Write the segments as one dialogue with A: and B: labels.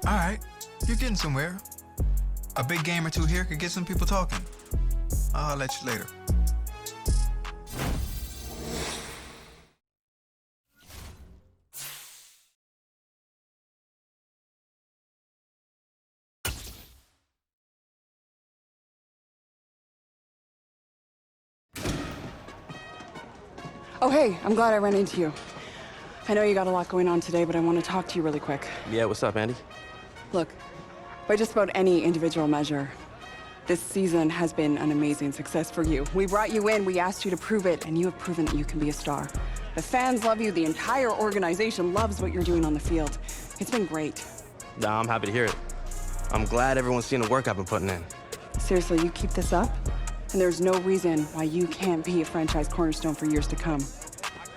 A: All right, you're getting somewhere. A big game or two here could get some people talking. I'll let you later.
B: Oh, hey, I'm glad I ran into you. I know you got a lot going on today, but I want to talk to you really quick.
C: Yeah, what's up, Andy?
B: Look, by just about any individual measure, this season has been an amazing success for you. We brought you in, we asked you to prove it, and you have proven that you can be a star. The fans love you, the entire organization loves what you're doing on the field. It's been great.
C: Nah, I'm happy to hear it. I'm glad everyone's seeing the work I've been putting in.
B: Seriously, you keep this up, and there's no reason why you can't be a franchise cornerstone for years to come.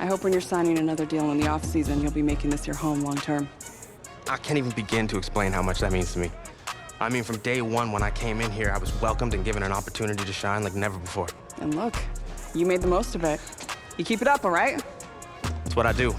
B: I hope when you're signing another deal in the offseason, you'll be making this your home long term.
C: I can't even begin to explain how much that means to me. I mean, from day one when I came in here, I was welcomed and given an opportunity to shine like never before.
B: And look, you made the most of it. You keep it up, all right?
C: It's what I do.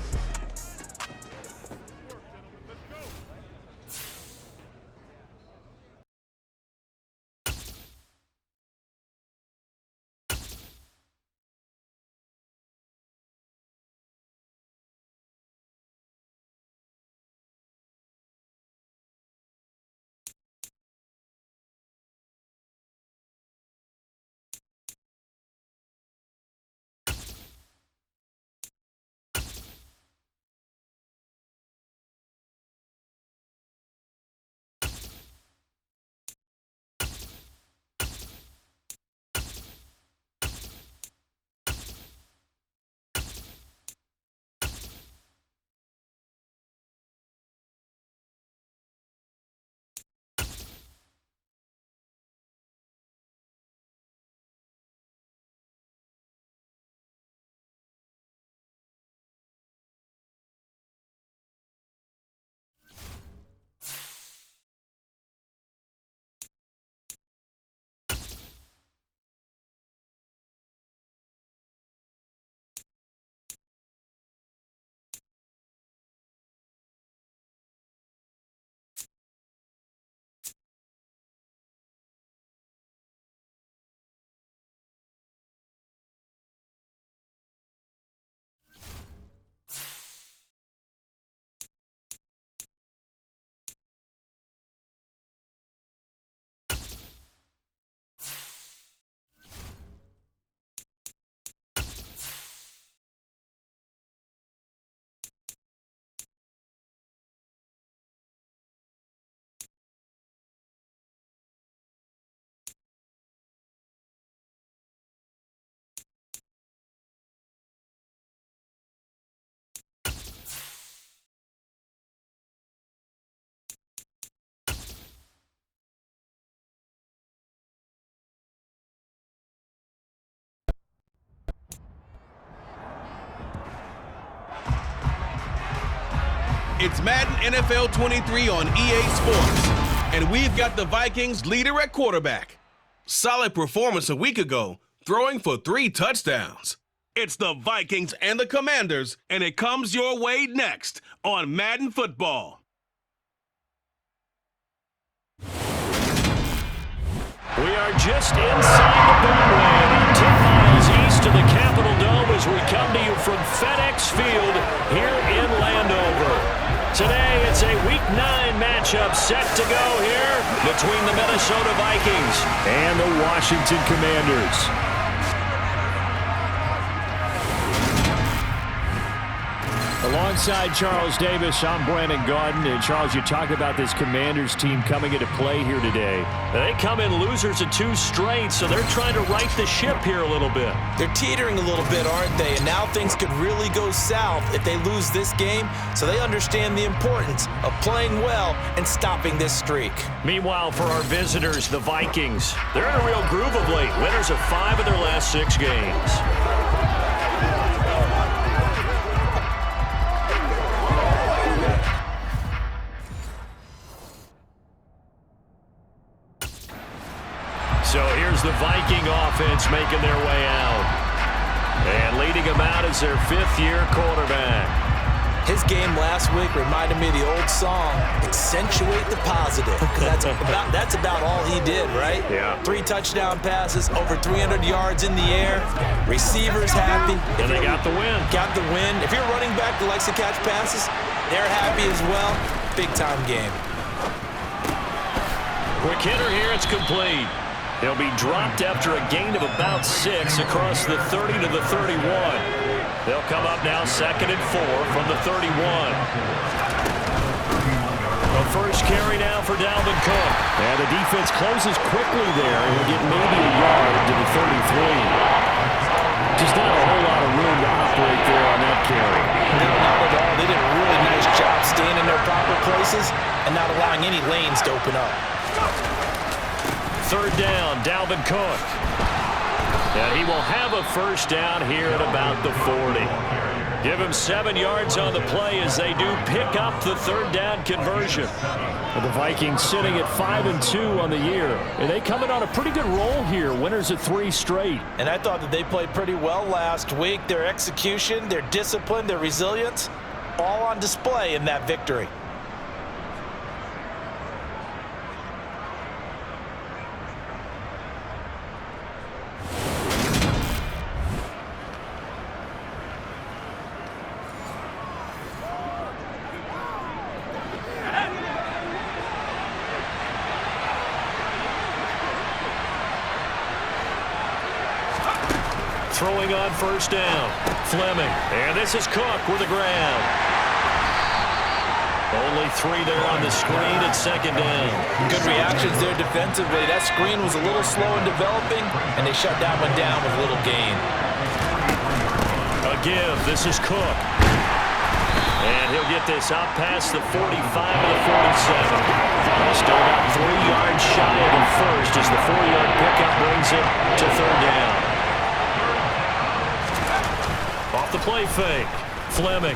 D: It's Madden NFL 23 on EA Sports, and we've got the Vikings leader at quarterback. Solid performance a week ago, throwing for 3 touchdowns. It's the Vikings and the Commanders, and it comes your way next on Madden Football.
E: We are just inside the Beltway, 10 miles east of the Capitol Dome as we come to you from FedEx Field here in Landover. Today, it's a Week 9 matchup set to go here between the Minnesota Vikings and the Washington Commanders. Alongside Charles Davis, I'm Brandon Gaudin. And Charles, you talk about this Commanders team coming into play here today. They come in losers of 2 straight, so they're trying to right the ship here a little bit.
F: They're teetering a little bit, aren't they? And now things could really go south if they lose this game, so they understand the importance of playing well and stopping this streak.
E: Meanwhile, for our visitors, the Vikings, they're in a real groove of late. Winners of 5 of their last 6 games. So here's the Viking offense making their way out. And leading them out is their 5th-year quarterback.
F: His game last week reminded me of the old song, accentuate the positive. That's about all he did, right?
E: Yeah.
F: 3 touchdown passes, over 300 yards in the air. Receivers happy.
E: And they got the win.
F: Got the win. If you're a running back that likes to catch passes, they're happy as well. Big-time game.
E: Quick hitter here, it's complete. He'll be dropped after a gain of about 6 across the 30 to the 31. They'll come up now 2nd and 4 from the 31. The first carry now for Dalvin Cook. And the defense closes quickly there. He'll get maybe a yard to the 33. Just not a whole lot of room to operate there on that carry.
F: No, not at all. They did a really nice job staying in their proper places and not allowing any lanes to open up.
E: 3rd down, Dalvin Cook. And he will have a first down here at about the 40. Give him 7 yards on the play as they do pick up the 3rd down conversion. Well, the Vikings sitting at 5-2 on the year. And they coming on a pretty good roll here. Winners at 3 straight.
F: And I thought that they played pretty well last week. Their execution, their discipline, their resilience, all on display in that victory.
E: Throwing on first down, Fleming. And this is Cook with the ground. Only 3 there on the screen at 2nd down.
F: Good reactions there defensively. That screen was a little slow in developing, and they shut that one down with a little gain.
E: A give. This is Cook. And he'll get this out past the 45 to the 47. Still about 3 yards shy of the first as the 4-yard pickup brings it to 3rd down. Off the play fake, Fleming.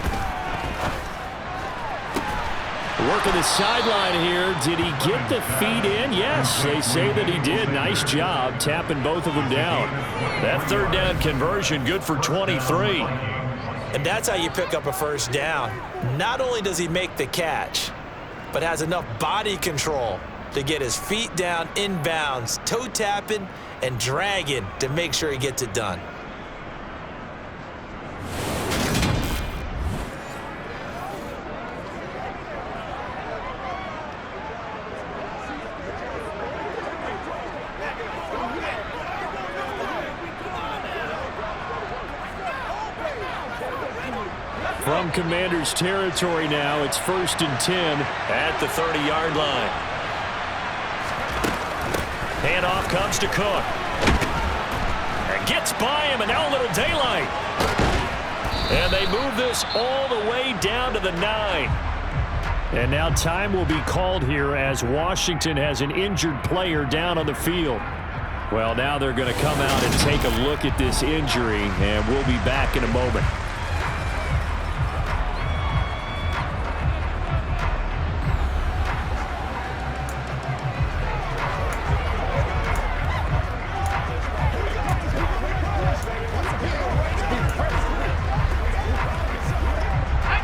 E: Working the sideline here. Did he get the feet in? Yes, they say that he did. Nice job tapping both of them down. That 3rd down conversion good for 23.
F: And that's how you pick up a first down. Not only does he make the catch, but has enough body control to get his feet down inbounds, toe tapping and dragging to make sure he gets it done.
E: From Commanders territory now, it's 1st and 10 at the 30-yard line. Handoff comes to Cook. And gets by him, and now a little daylight. And they move this all the way down to the 9. And now time will be called here as Washington has an injured player down on the field. Well, now they're going to come out and take a look at this injury, and we'll be back in a moment.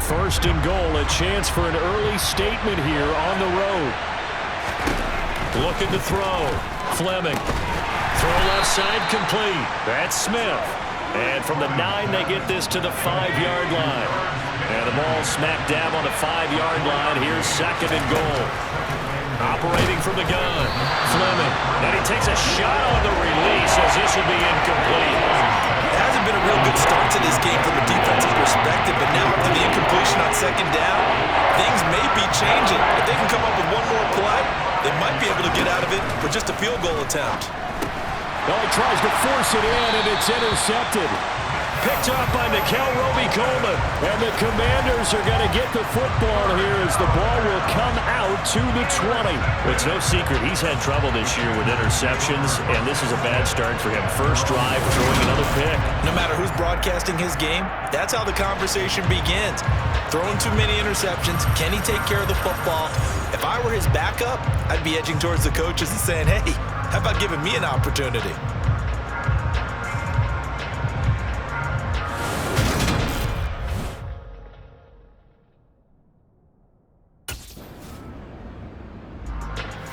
E: First and goal, a chance for an early statement here on the road. Looking to throw. Fleming. Throw left side complete. That's Smith. And from the 9, they get this to the 5-yard line. And the ball smack dab on the 5-yard line. Here's 2nd and goal. Operating from the gun. Fleming. And he takes a shot on the release as this will be incomplete.
F: It hasn't been a real good start to this game from a defensive perspective, but now after the incompletion on 2nd down, things may be changing. If they can come up with one more play, they might be able to get out of it with just a field goal attempt.
E: Well, he tries to force it in, and it's intercepted. Picked up by Nikel Roby-Coleman. And the Commanders are going to get the football here as the ball will come out to the 20. It's no secret he's had trouble this year with interceptions, and this is a bad start for him. First drive, throwing another pick.
F: No matter who's broadcasting his game, that's how the conversation begins. Throwing too many interceptions, can he take care of the football? If I were his backup, I'd be edging towards the coaches and saying, hey, how about giving me an opportunity?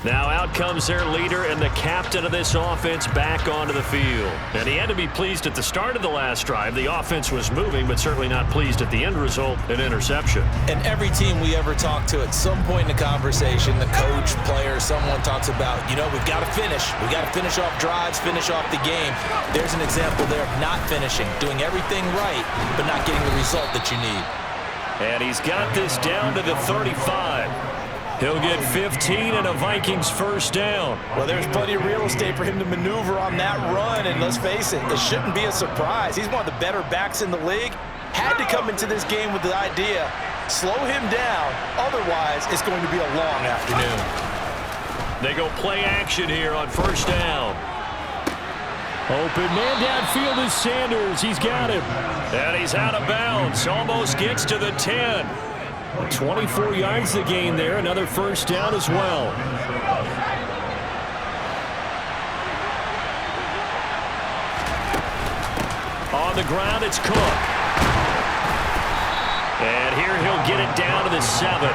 E: Now out comes their leader and the captain of this offense back onto the field. And he had to be pleased at the start of the last drive. The offense was moving, but certainly not pleased at the end result, an interception.
F: And every team we ever talk to at some point in the conversation, the coach, player, someone talks about, you know, we've got to finish. We've got to finish off drives, finish off the game. There's an example there of not finishing, doing everything right, but not getting the result that you need.
E: And he's got this down to the 35. He'll get 15 and a Vikings first down.
F: Well, there's plenty of real estate for him to maneuver on that run, and let's face it, it shouldn't be a surprise. He's one of the better backs in the league. Had to come into this game with the idea, slow him down, otherwise it's going to be a long afternoon.
E: They go play action here on first down. Open man downfield is Sanders. He's got him. And he's out of bounds. Almost gets to the 10. 24 yards to gain there. Another first down as well. On the ground, it's Cook. And here he'll get it down to the 7.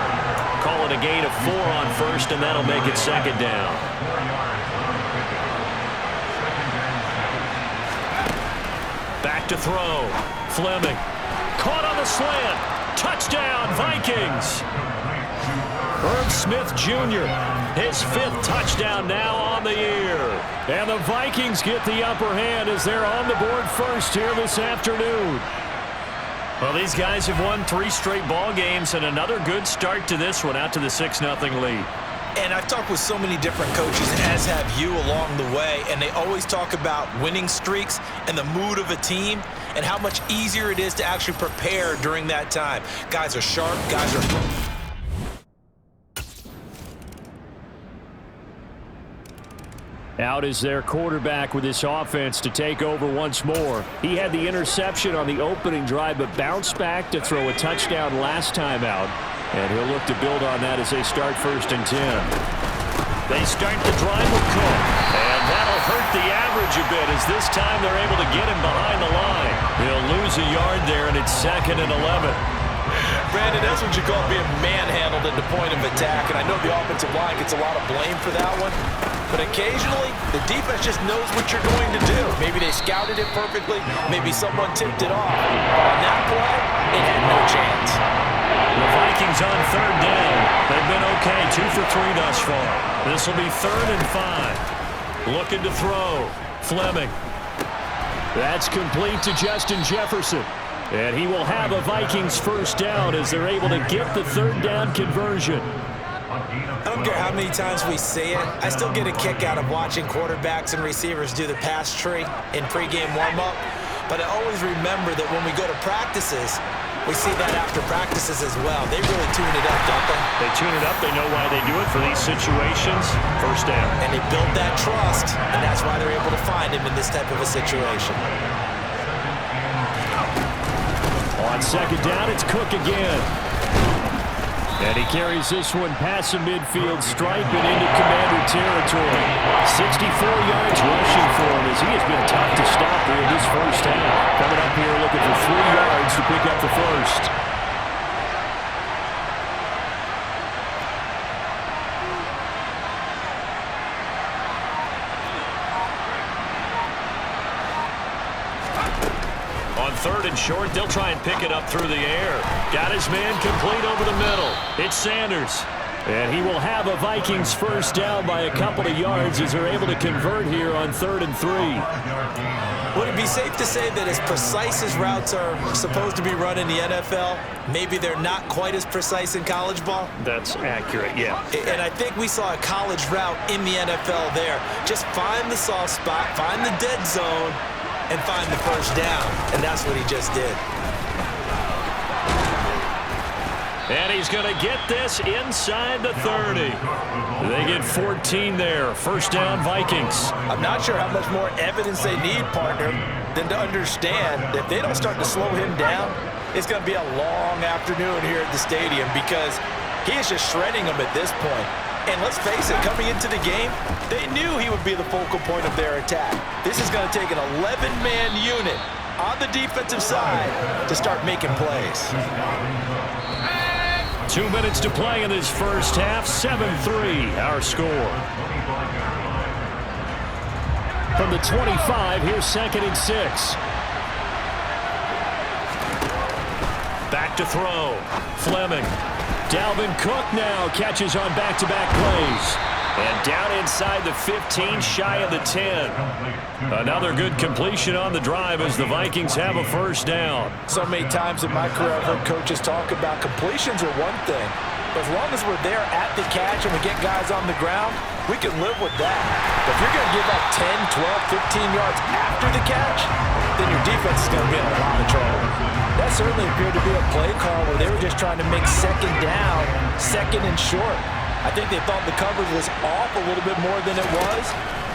E: Call it a gain of 4 on first, and that'll make it second down. Back to throw. Fleming. Caught on the slant. Touchdown, Vikings. Herb Smith Jr., his 5th touchdown now on the year. And the Vikings get the upper hand as they're on the board first here this afternoon. Well, these guys have won 3 straight ball games and another good start to this one out to the 6-0 lead.
F: And I've talked with so many different coaches, as have you along the way, and they always talk about winning streaks and the mood of a team and how much easier it is to actually prepare during that time. Guys are sharp, guys are...
E: Out is their quarterback with this offense to take over once more. He had the interception on the opening drive, but bounced back to throw a touchdown last time out. And he'll look to build on that as they start 1st and 10. They start the drive with Cook. And that'll hurt the average a bit as this time they're able to get him behind the line. He'll lose a yard there, and it's 2nd and 11.
F: Brandon, that's what you call being manhandled at the point of attack. And I know the offensive line gets a lot of blame for that one. But occasionally, the defense just knows what you're going to do. Maybe they scouted it perfectly. Maybe someone tipped it off. But on that play, it had no chance.
E: The Vikings on 3rd down. They've been okay, 2 for 3 thus far. This will be 3rd and 5. Looking to throw. Fleming. That's complete to Justin Jefferson. And he will have a Vikings first down as they're able to get the 3rd down conversion.
F: I don't care how many times we say it, I still get a kick out of watching quarterbacks and receivers do the pass tree in pregame warm-up. But I always remember that when we go to practices, we see that after practices as well. They really tune it up, don't they?
E: They tune it up. They know why they do it for these situations. First down.
F: And they build that trust, and that's why they're able to find him in this type of a situation.
E: On 2nd down, it's Cook again. And he carries this one past the midfield stripe and into Commander territory. 64 yards rushing for him as he has been tough to stop here this first half. Coming up here looking for 3 yards to pick up the first. On 3rd and short, they'll try and pick it up through the air. Got his man complete over the middle. It's Sanders. And he will have a Vikings first down by a couple of yards as they're able to convert here on 3rd and 3.
F: Would it be safe to say that as precise as routes are supposed to be run in the NFL, maybe they're not quite as precise in college ball?
E: That's accurate, yeah.
F: And I think we saw a college route in the NFL there. Just find the soft spot, find the dead zone, and find the first down. And that's what he just did.
E: And he's going to get this inside the 30. They get 14 there. First down, Vikings.
F: I'm not sure how much more evidence they need, partner, than to understand that if they don't start to slow him down, it's going to be a long afternoon here at the stadium because he is just shredding them at this point. And let's face it, coming into the game, they knew he would be the focal point of their attack. This is going to take an 11-man unit on the defensive side to start making plays.
E: 2 minutes to play in this first half. 7-3, our score. From the 25, here's 2nd and 6. Back to throw. Fleming. Dalvin Cook now catches on back-to-back plays. And down inside the 15, shy of the 10. Another good completion on the drive as the Vikings have a first down.
F: So many times in my career I've heard coaches talk about completions are one thing, but as long as we're there at the catch and we get guys on the ground, we can live with that. But if you're going to give up 10, 12, 15 yards after the catch, then your defense is going to be in a lot of trouble. That certainly appeared to be a play call where they were just trying to make second down, second and short. I think they thought the coverage was off a little bit more than it was.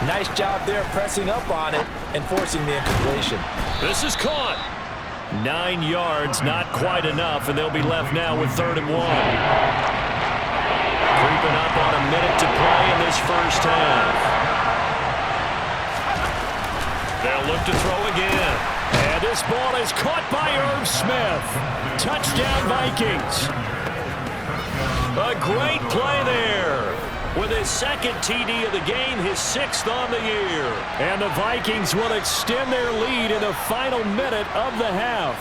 F: Nice job there pressing up on it and forcing the incompletion.
E: This is caught. 9 yards, not quite enough, and they'll be left now with 3rd and 1. Creeping up on a minute to play in this first half. They'll look to throw again. And this ball is caught by Irv Smith. Touchdown, Vikings. A great play there. With his 2nd TD of the game, his 6th on the year. And the Vikings will extend their lead in the final minute of the half.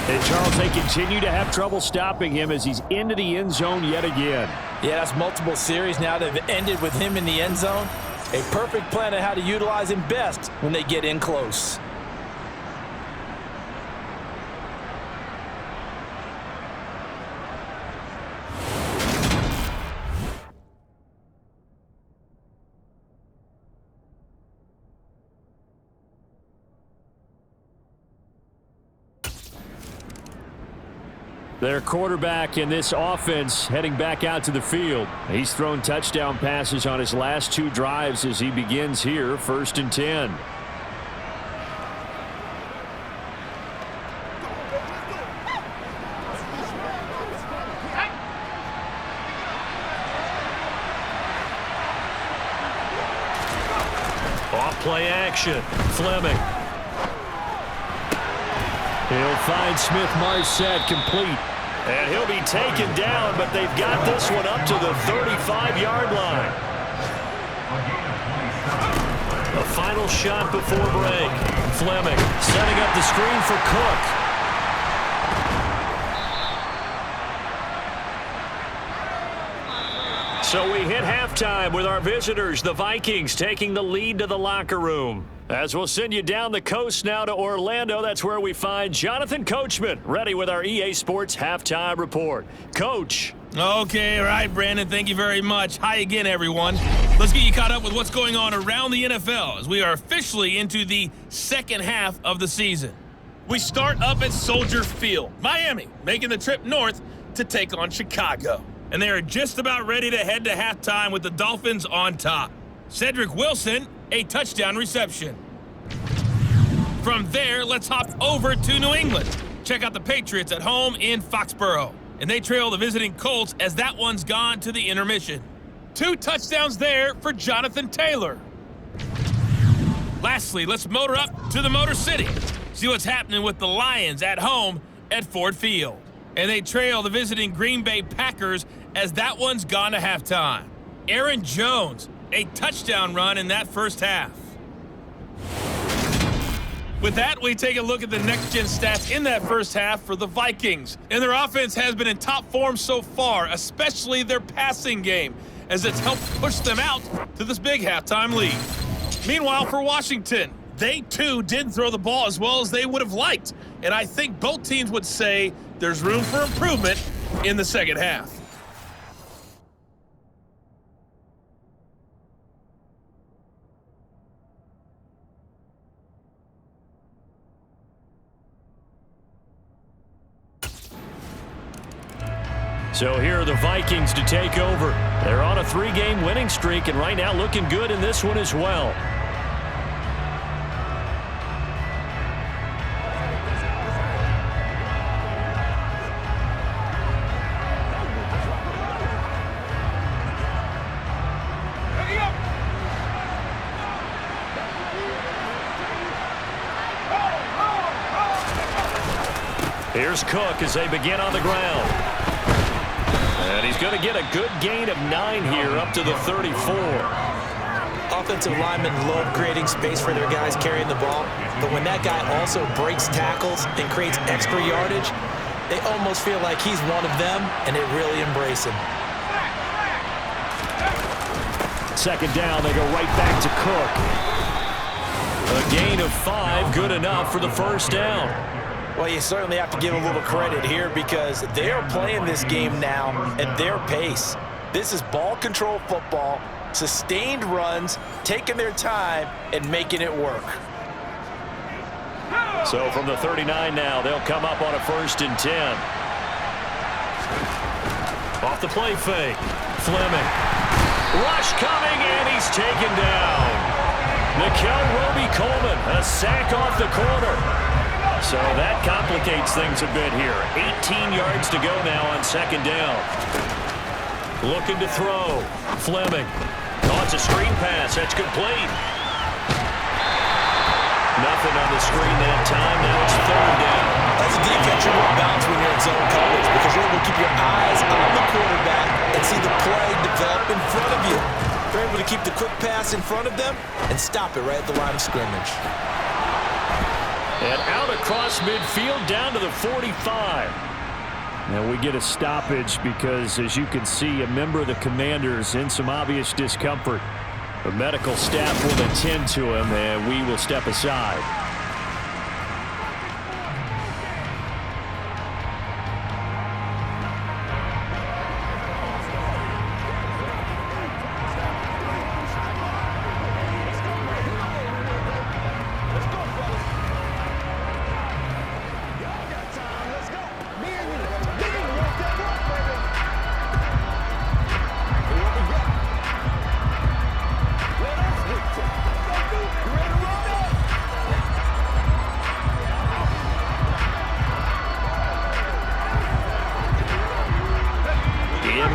E: And Charles, they continue to have trouble stopping him as he's into the end zone yet again.
F: Yeah, that's multiple series now that have ended with him in the end zone. A perfect plan on how to utilize him best when they get in close.
E: Their quarterback in this offense heading back out to the field. He's thrown touchdown passes on his last 2 drives as he begins here, 1st and 10. Off play action. Fleming. He'll find Smith-Marset complete. And he'll be taken down, but they've got this one up to the 35-yard line. A final shot before break. Fleming setting up the screen for Cook. So we hit halftime with our visitors, the Vikings, taking the lead to the locker room. As we'll send you down the coast now to Orlando, that's where we find Jonathan Coachman, ready with our EA Sports Halftime Report. Coach.
D: Okay, all right, Brandon, thank you very much. Hi again, everyone. Let's get you caught up with what's going on around the NFL as we are officially into the second half of the season. We start up at Soldier Field, Miami, making the trip north to take on Chicago. And they are just about ready to head to halftime with the Dolphins on top. Cedric Wilson, a touchdown reception. From there, let's hop over to New England. Check out the Patriots at home in Foxborough. And they trail the visiting Colts as that one's gone to the intermission. 2 touchdowns there for Jonathan Taylor. Lastly, let's motor up to the Motor City. See what's happening with the Lions at home at Ford Field. And they trail the visiting Green Bay Packers as that one's gone to halftime. Aaron Jones, a touchdown run in that first half. With that, we take a look at the next-gen stats in that first half for the Vikings. And their offense has been in top form so far, especially their passing game, as it's helped push them out to this big halftime lead. Meanwhile, for Washington, they too didn't throw the ball as well as they would have liked. And I think both teams would say there's room for improvement in the second half.
E: So here are the Vikings to take over. They're on a 3-game winning streak and right now looking good in this one as well. Here's Cook as they begin on the ground. And he's going to get a good gain of 9 here up to the 34.
F: Offensive linemen love creating space for their guys carrying the ball, but when that guy also breaks tackles and creates extra yardage, they almost feel like he's one of them, and they really embrace him.
E: Second down, they go right back to Cook. A gain of 5, good enough for the first down.
F: Well, you certainly have to give a little credit here because they are playing this game now at their pace. This is ball control football, sustained runs, taking their time, and making it work.
E: So from the 39 now, they'll come up on a 1st and 10. Off the play fake, Fleming. Rush coming, and he's taken down. Nikel Roby-Coleman, a sack off the corner. So that complicates things a bit here. 18 yards to go now on 2nd down. Looking to throw. Fleming. Oh, it's a screen pass. That's complete. Nothing on the screen that time. Now it's 3rd down.
F: As a defense, you're going to bounce when you're in zone coverage because you're able to keep your eyes on the quarterback and see the play develop in front of you. You're able to keep the quick pass in front of them and stop it right at the line of scrimmage.
E: And out across midfield down to the 45. Now we get a stoppage because, as you can see, a member of the Commanders in some obvious discomfort. The medical staff will attend to him, and we will step aside.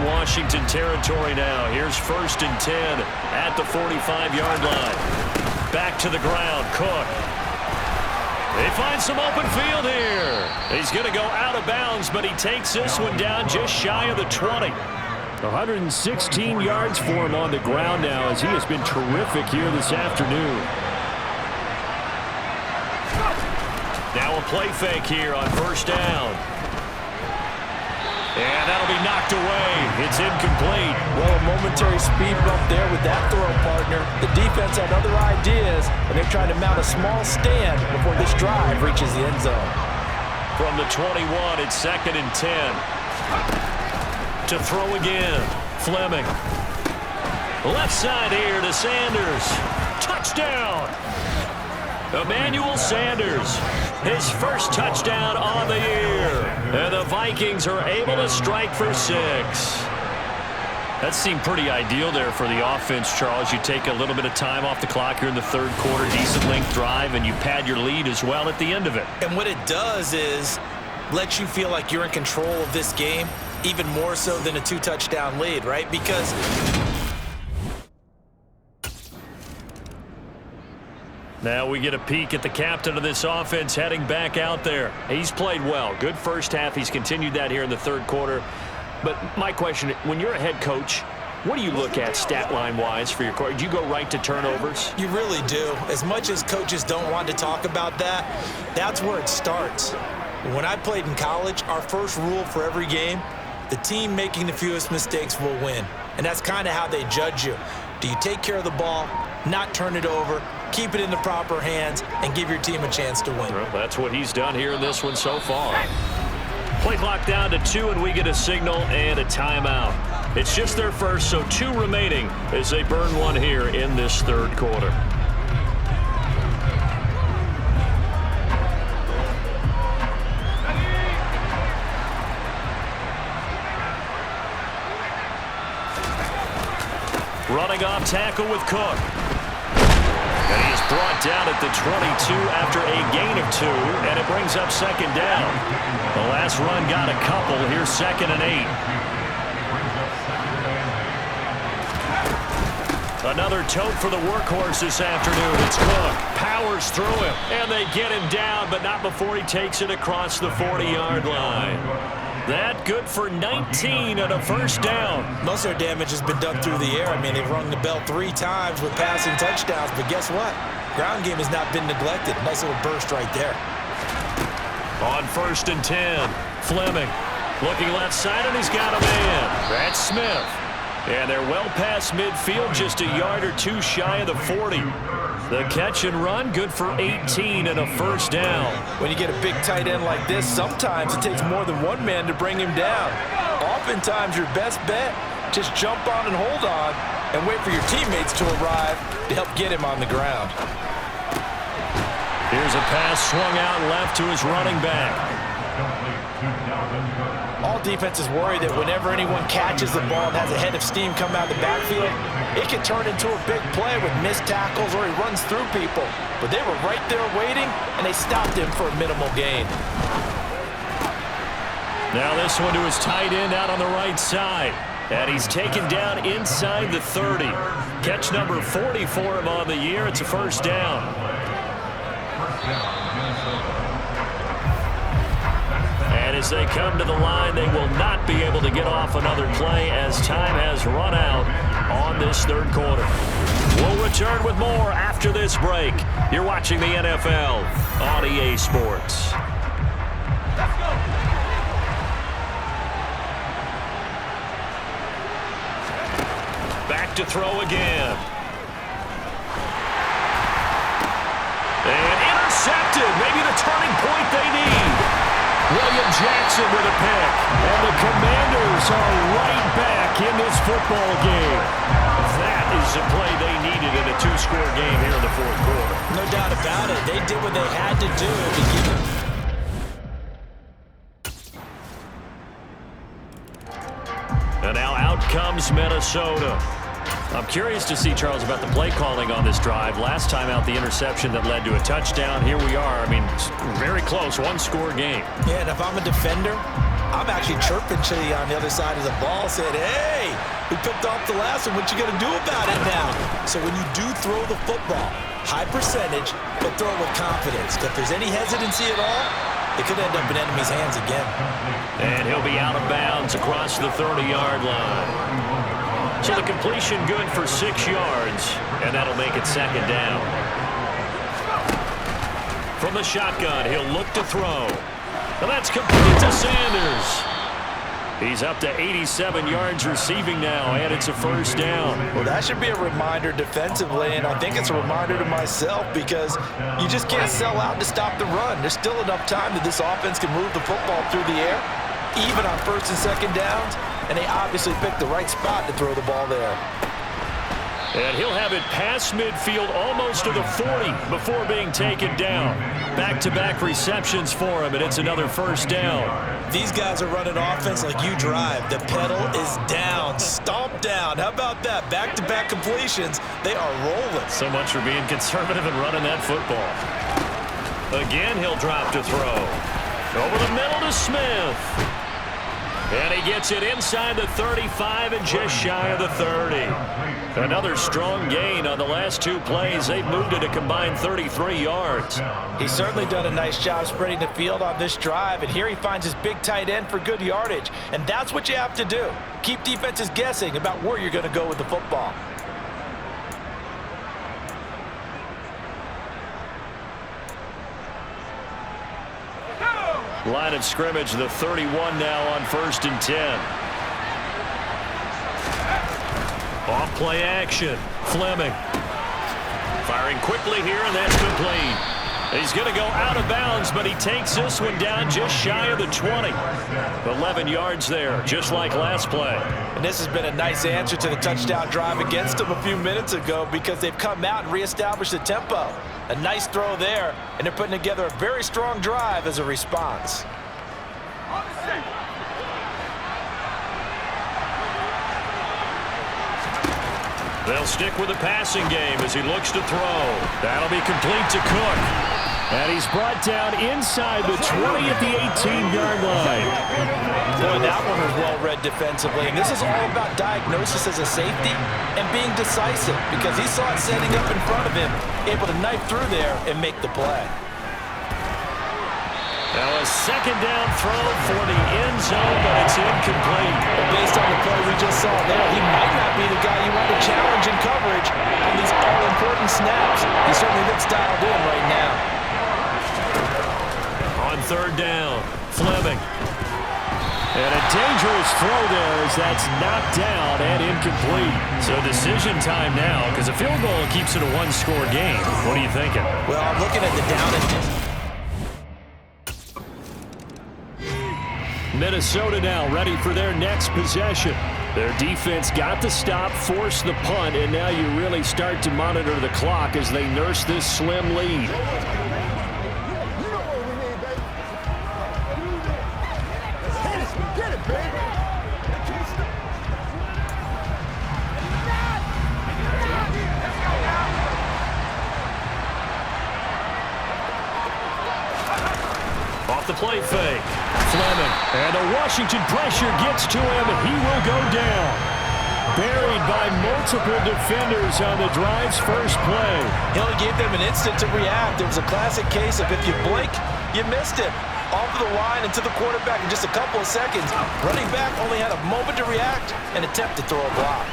E: Washington territory now. Here's 1st and 10 at the 45-yard line. Back to the ground, Cook. They find some open field here. He's going to go out of bounds, but he takes this one down just shy of the 20. 116 yards for him on the ground now as he has been terrific here this afternoon. Now a play fake here on 1st down. And that'll be knocked away. It's incomplete.
F: Well, a momentary speed bump there with that throw, partner. The defense had other ideas, and they're trying to mount a small stand before this drive reaches the end zone.
E: From the 21, it's 2nd and 10. To throw again, Fleming. Left side here to Sanders. Touchdown! Emmanuel Sanders, his first touchdown on the year. And the Vikings are able to strike for 6. That seemed pretty ideal there for the offense, Charles. You take a little bit of time off the clock here in the 3rd quarter, decent length drive, and you pad your lead as well at the end of it.
F: And what it does is let you feel like you're in control of this game, even more so than a 2-touchdown lead, right? Because
E: now we get a peek at the captain of this offense heading back out there. He's played well. Good first half. He's continued that here in the 3rd quarter. But my question, when you're a head coach, what do you look at stat line-wise for your coach? Do you go right to turnovers?
F: You really do. As much as coaches don't want to talk about that, that's where it starts. When I played in college, our first rule for every game, the team making the fewest mistakes will win. And that's kind of how they judge you. Do you take care of the ball, not turn it over, keep it in the proper hands, and give your team a chance to win?
E: Well, that's what he's done here in this one so far. Play clock down to 2, and we get a signal and a timeout. It's just their first, so 2 remaining as they burn one here in this 3rd quarter. Running off tackle with Cook. And he is brought down at the 22 after a gain of 2, and it brings up 2nd down. The last run got a couple. Here's 2nd and 8. Another tote for the workhorse this afternoon. It's Cook. Powers through him. And they get him down, but not before he takes it across the 40-yard line. That good for 19 and a first down.
F: Most of their damage has been done through the air. I mean, they've rung the bell 3 times with passing touchdowns, but guess what? Ground game has not been neglected. Nice little burst right there.
E: On 1st and 10, Fleming looking left side, and he's got a man. That's Smith. And they're well past midfield, just a yard or 2 shy of the 40. The catch and run, good for 18 and a first down.
F: When you get a big tight end like this, sometimes it takes more than one man to bring him down. Oftentimes, your best bet, just jump on and hold on and wait for your teammates to arrive to help get him on the ground.
E: Here's a pass swung out left to his running back.
F: All defenses worry that whenever anyone catches the ball and has a head of steam come out of the backfield, it can turn into a big play with missed tackles or he runs through people. But they were right there waiting, and they stopped him for a minimal gain.
E: Now this one to his tight end out on the right side. And he's taken down inside the 30. Catch number 40 for him on the year. It's a first down. And as they come to the line, they will not be able to get off another play as time has run out on this third quarter. We'll return with more after this break. You're watching the NFL on EA Sports. Back to throw again. And intercepted. Maybe the turning point they need. William Jackson with a pick. And the Commanders are right back in this football game. That is the play they needed in a 2-score game here in the fourth quarter.
F: No doubt about it. They did what they had to do to get him.
E: And now out comes Minnesota. I'm curious to see, Charles, about the play calling on this drive. Last time out, the interception that led to a touchdown. Here we are. I mean, very close, 1-score game.
F: Yeah, and if I'm a defender, I'm actually chirping Chili on the other side of the ball, saying, hey, we picked off the last one. What you going to do about it now? So when you do throw the football, high percentage, but throw it with confidence. If there's any hesitancy at all, it could end up in enemy's hands again.
E: And he'll be out of bounds across the 30-yard line. So the completion good for 6 yards, and that'll make it second down. From the shotgun, he'll look to throw. And that's complete to Sanders. He's up to 87 yards receiving now, and it's a first down.
F: Well, that should be a reminder defensively, and I think it's a reminder to myself because you just can't sell out to stop the run. There's still enough time that this offense can move the football through the air, even on 1st and 2nd downs, and they obviously picked the right spot to throw the ball there.
E: And he'll have it past midfield almost to the 40 before being taken down. Back-to-back receptions for him, and it's another first down.
F: These guys are running offense like you drive. The pedal is down, stomp down. How about that? Back-to-back completions. They are rolling.
E: So much for being conservative and running that football. Again, he'll drop to throw. Over the middle to Smith. And he gets it inside the 35 and just shy of the 30. Another strong gain on the last 2 plays. They've moved it a combined 33 yards.
F: He's certainly done a nice job spreading the field on this drive, and here he finds his big tight end for good yardage. And that's what you have to do. Keep defenses guessing about where you're going to go with the football.
E: Line of scrimmage, the 31 now on 1st and 10. Off play action. Fleming. Firing quickly here, and that's complete. He's going to go out of bounds, but he takes this one down just shy of the 20. 11 yards there, just like last play.
F: And this has been a nice answer to the touchdown drive against them a few minutes ago because they've come out and reestablished the tempo. A nice throw there, and they're putting together a very strong drive as a response.
E: They'll stick with the passing game as he looks to throw. That'll be complete to Cook. And he's brought down inside the 20 at the 18-yard line.
F: Boy, that one was well-read defensively. And this is all about diagnosis as a safety and being decisive because he saw it setting up in front of him, able to knife through there and make the play.
E: Now a second down throw for the end zone, but it's incomplete.
F: Well, based on the play we just saw there, he might not be the guy you want to challenge in coverage on these all-important snaps. He certainly looks dialed in right now.
E: On third down, Fleming. And a dangerous throw there as that's knocked down and incomplete. So decision time now because a field goal keeps it a one-score game. What are you thinking?
F: Well, I'm looking at the down and distance.
E: Minnesota now ready for their next possession. Their defense got the stop, forced the punt, and now you really start to monitor the clock as they nurse this slim lead. Off the play fake. Fleming. And the Washington pressure gets to him. He will go down. Buried by multiple defenders on the drive's first play.
F: He only gave them an instant to react. It was a classic case of if you blink, you missed him. Off of the line and to the quarterback in just a couple of seconds. Running back only had a moment to react and attempt to throw a block.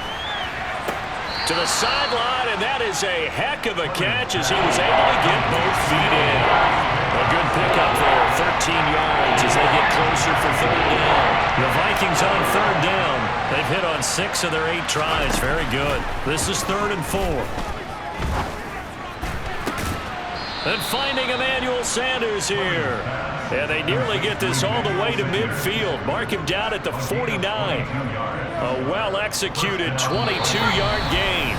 E: To the sideline, and that is a heck of a catch as he was able to get both feet in. A good pickup there, 13 yards as they get closer for third down. The Vikings on third down. They've hit on 6 of their 8 tries. Very good. This is 3rd and 4. And finding Emmanuel Sanders here. And they nearly get this all the way to midfield. Mark him down at the 49. A well-executed 22-yard gain.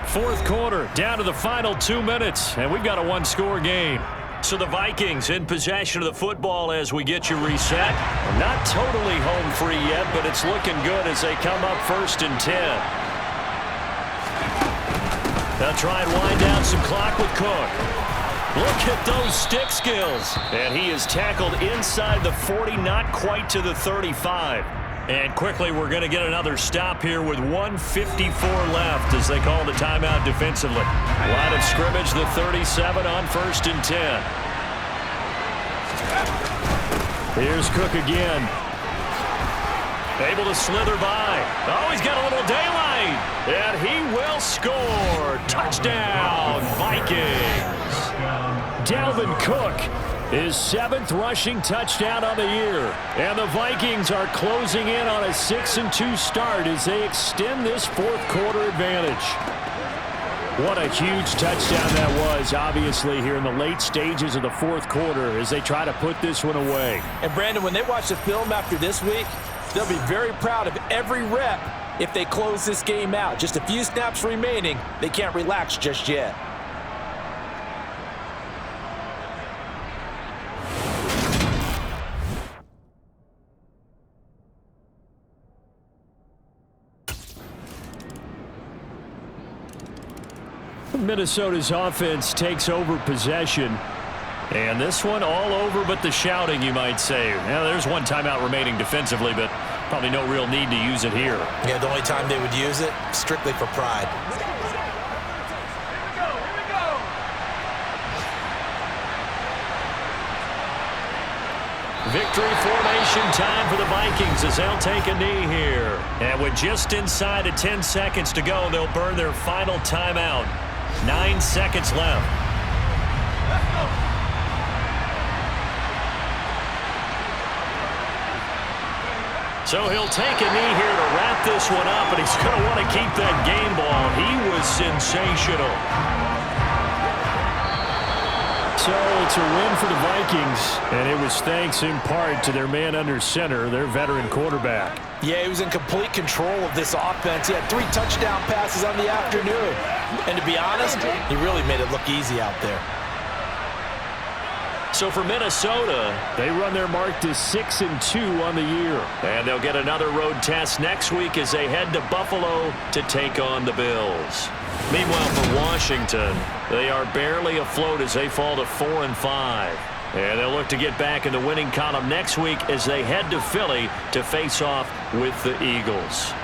E: Fourth quarter, down to the final 2 minutes, and we've got a one-score game. So the Vikings in possession of the football as we get you reset. Not totally home free yet, but it's looking good as they come up 1st and 10. They'll try and wind down some clock with Cook. Look at those stick skills. And he is tackled inside the 40, not quite to the 35. And quickly, we're going to get another stop here with 1:54 left as they call the timeout defensively. Line of scrimmage, the 37 on 1st and 10. Here's Cook again. Able to slither by. Oh, he's got a little daylight. And he will score. Touchdown, Vikings. Dalvin Cook, his 7th rushing touchdown on the year. And the Vikings are closing in on a 6-2 start as they extend this 4th quarter advantage. What a huge touchdown that was, obviously, here in the late stages of the 4th quarter as they try to put this one away.
F: And, Brandon, when they watch the film after this week, they'll be very proud of every rep if they close this game out. Just a few snaps remaining. They can't relax just yet.
E: Minnesota's offense takes over possession. And this one all over but the shouting, you might say. Now, there's one timeout remaining defensively, but probably no real need to use it here.
F: Yeah, the only time they would use it, strictly for pride.
E: Victory formation time for the Vikings as they'll take a knee here. And with just inside of 10 seconds to go, they'll burn their final timeout. 9 seconds left. So he'll take a knee here to wrap this one up, and he's going to want to keep that game ball. He was sensational. So it's a win for the Vikings, and it was thanks in part to their man under center, their veteran quarterback.
F: Yeah, he was in complete control of this offense. He had 3 touchdown passes on the afternoon. And to be honest, he really made it look easy out there.
E: So for Minnesota, they run their mark to 6-2 on the year. And they'll get another road test next week as they head to Buffalo to take on the Bills. Meanwhile, for Washington, they are barely afloat as they fall to 4-5. And they'll look to get back in the winning column next week as they head to Philly to face off with the Eagles.